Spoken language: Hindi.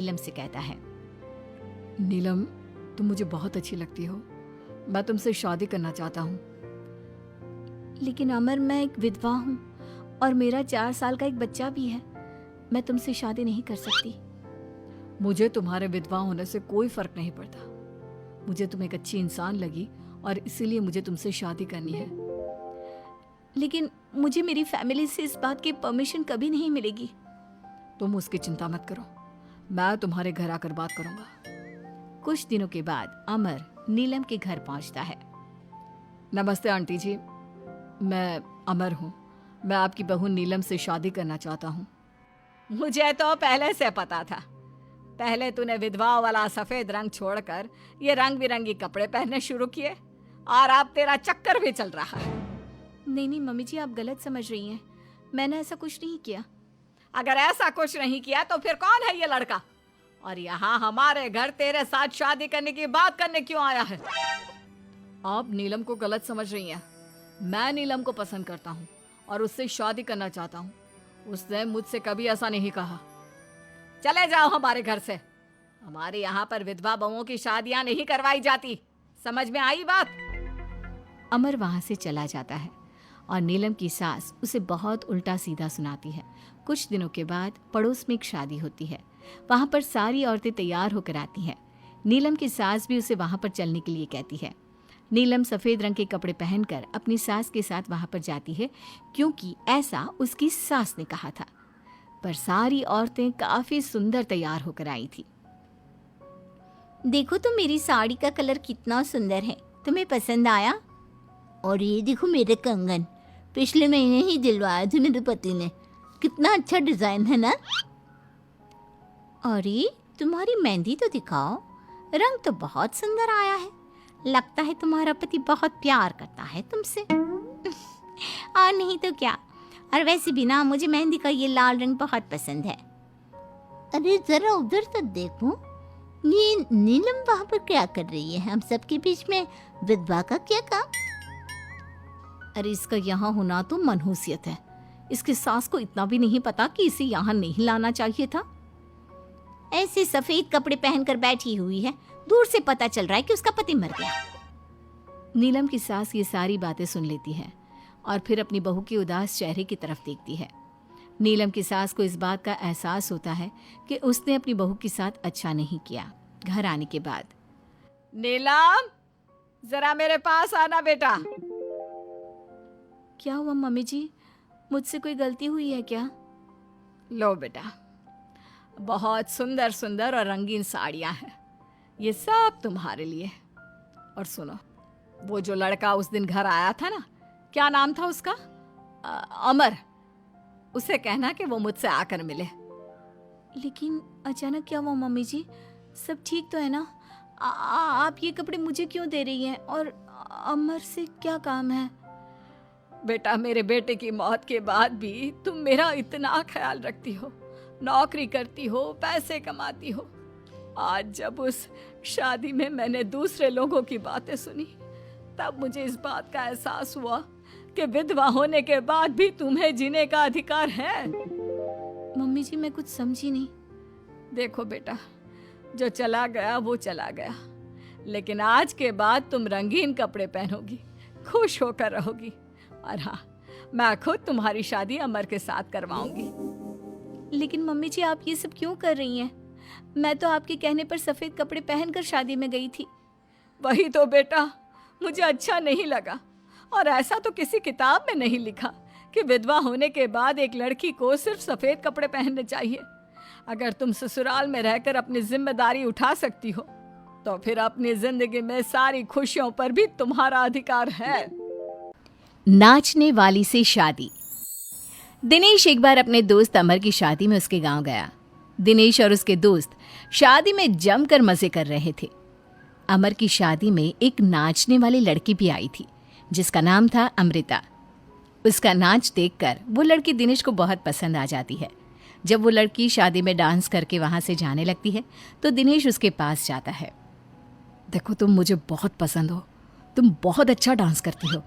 नीलम से कहता है। नीलम, तुम मुझे बहुत अच्छी लगती हो। मैं तुमसे शादी करना चाहता हूँ। लेकिन अमर, मैं एक विधवा हूँ और मेरा 4 साल का एक बच्चा भी है। मैं तुमसे शादी नहीं कर सकती। मुझे तुम्हारे विधवा होने से कोई फर्क नहीं पड़ता। मुझे तुम एक अच्छी इंसान लगी और इसीलिए मुझे तुमसे शादी करनी है। लेकिन मुझे मेरी फैमिली से इस बात की परमिशन कभी नहीं मिलेगी। तुम उसकी चिंता मत करो, मैं तुम्हारे घर आकर बात करूंगा। कुछ दिनों के बाद अमर नीलम के घर पहुंचता है। नमस्ते आंटी जी, मैं अमर हूँ। मैं आपकी बहू नीलम से शादी करना चाहता हूँ। मुझे तो पहले से पता था। पहले तूने विधवा वाला सफेद रंग छोड़कर ये रंग बिरंगी कपड़े पहनने शुरू किए और अब तेरा चक्कर भी चल रहा है। नहीं मम्मी जी, आप गलत समझ रही हैं। मैंने ऐसा कुछ नहीं किया। अगर ऐसा कुछ नहीं किया तो फिर कौन है ये लड़का, और यहाँ हमारे घर तेरे साथ शादी करने की बात करने क्यों आया है? आप नीलम को गलत समझ रही हैं। मैं नीलम को पसंद करता हूँ और उससे शादी करना चाहता हूँ। उसने मुझसे कभी ऐसा नहीं कहा। चले जाओ हमारे घर से। हमारे यहाँ पर विधवा बहुओं की शादियाँ नहीं करवाई जाती। समझ में आई बात? अमर वहां से चला जाता है और नीलम की सास उसे बहुत उल्टा सीधा सुनाती है। कुछ दिनों के बाद पड़ोस में एक शादी होती है। वहां पर सारी औरतें तैयार होकर आती हैं। नीलम की सास भी उसे वहां पर चलने के लिए कहती है। नीलम सफेद रंग के कपड़े पहनकर अपनी सास के साथ वहां पर जाती है, क्योंकि ऐसा उसकी सास ने कहा था। पर सारी औरतें काफी सुंदर तैयार होकर आई थी। देखो तो मेरी साड़ी का कलर कितना सुंदर है, तुम्हें पसंद आया? और ये देखो मेरे कंगन, पिछले महीने ही दिलवाए थे मेरे पति ने। कितना अच्छा डिजाइन है ना? अरे तुम्हारी मेहंदी तो दिखाओ, रंग तो बहुत सुंदर आया है। लगता है तुम्हारा पति बहुत प्यार करता है तुमसे। और नहीं तो क्या। और वैसे भी ना, मुझे मेहंदी का ये लाल रंग बहुत पसंद है। अरे जरा उधर तो देखो, ये नीलम वहां पर क्या कर रही है? हम सबके बीच में विधवा का क्या काम? अरे इसका यहाँ होना तो मनहूसियत है। इसकी सास को इतना भी नहीं पता कि इसे यहाँ नहीं लाना चाहिए था। ऐसे सफेद कपड़े पहनकर बैठी हुई है, दूर से पता चल रहा है कि उसका पति मर गया। नीलम की सास ये सारी बातें सुन लेती है और फिर अपनी बहू के उदास चेहरे की तरफ देखती है। नीलम की सास को इस बात का एहसास होता है कि उसने अपनी बहू के साथ अच्छा नहीं किया। घर आने के बाद, नीलम, जरा मेरे पास आना बेटा। क्या हुआ मम्मी जी? मुझसे कोई गलती हुई है क्या? लो बेटा, बहुत सुंदर सुंदर और रंगीन साड़ियाँ हैं, ये सब तुम्हारे लिए। और सुनो, वो जो लड़का उस दिन घर आया था ना, क्या नाम था उसका? अमर। उसे कहना कि वो मुझसे आकर मिले। लेकिन अचानक क्या हुआ मम्मी जी? सब ठीक तो है ना? आप ये कपड़े मुझे क्यों दे रही हैं? और अमर से क्या काम है? बेटा, मेरे बेटे की मौत के बाद भी तुम मेरा इतना ख्याल रखती हो, नौकरी करती हो, पैसे कमाती हो। आज जब उस शादी में मैंने दूसरे लोगों की बातें सुनी, तब मुझे इस बात का एहसास हुआ कि विधवा होने के बाद भी तुम्हें जीने का अधिकार है। मम्मी जी, मैं कुछ समझी नहीं। देखो बेटा, जो चला गया वो चला गया, लेकिन आज के बाद तुम रंगीन कपड़े पहनोगी, खुश होकर रहोगी। और हाँ, मैं खुद तुम्हारी शादी अमर के साथ करवाऊंगी। लेकिन मम्मी जी, आप ये सब क्यों कर रही हैं? मैं तो आपके कहने पर सफेद कपड़े पहनकर शादी में गई थी। वही तो बेटा, मुझे अच्छा नहीं लगा। और ऐसा तो किसी किताब में नहीं लिखा कि विधवा होने के बाद एक लड़की को सिर्फ सफेद कपड़े पहनने चाहिए। अगर तुम ससुराल में रहकर अपनी जिम्मेदारी उठा सकती हो, तो फिर अपनी जिंदगी में सारी खुशियों पर भी तुम्हारा अधिकार है। नाचने वाली से शादी। दिनेश एक बार अपने दोस्त अमर की शादी में उसके गांव गया। दिनेश और उसके दोस्त शादी में जमकर मजे कर रहे थे। अमर की शादी में एक नाचने वाली लड़की भी आई थी, जिसका नाम था अमृता। उसका नाच देखकर वो लड़की दिनेश को बहुत पसंद आ जाती है। जब वो लड़की शादी में डांस करके वहां से जाने लगती है, तो दिनेश उसके पास जाता है। देखो, तुम मुझे बहुत पसंद हो। तुम बहुत अच्छा डांस करती हो।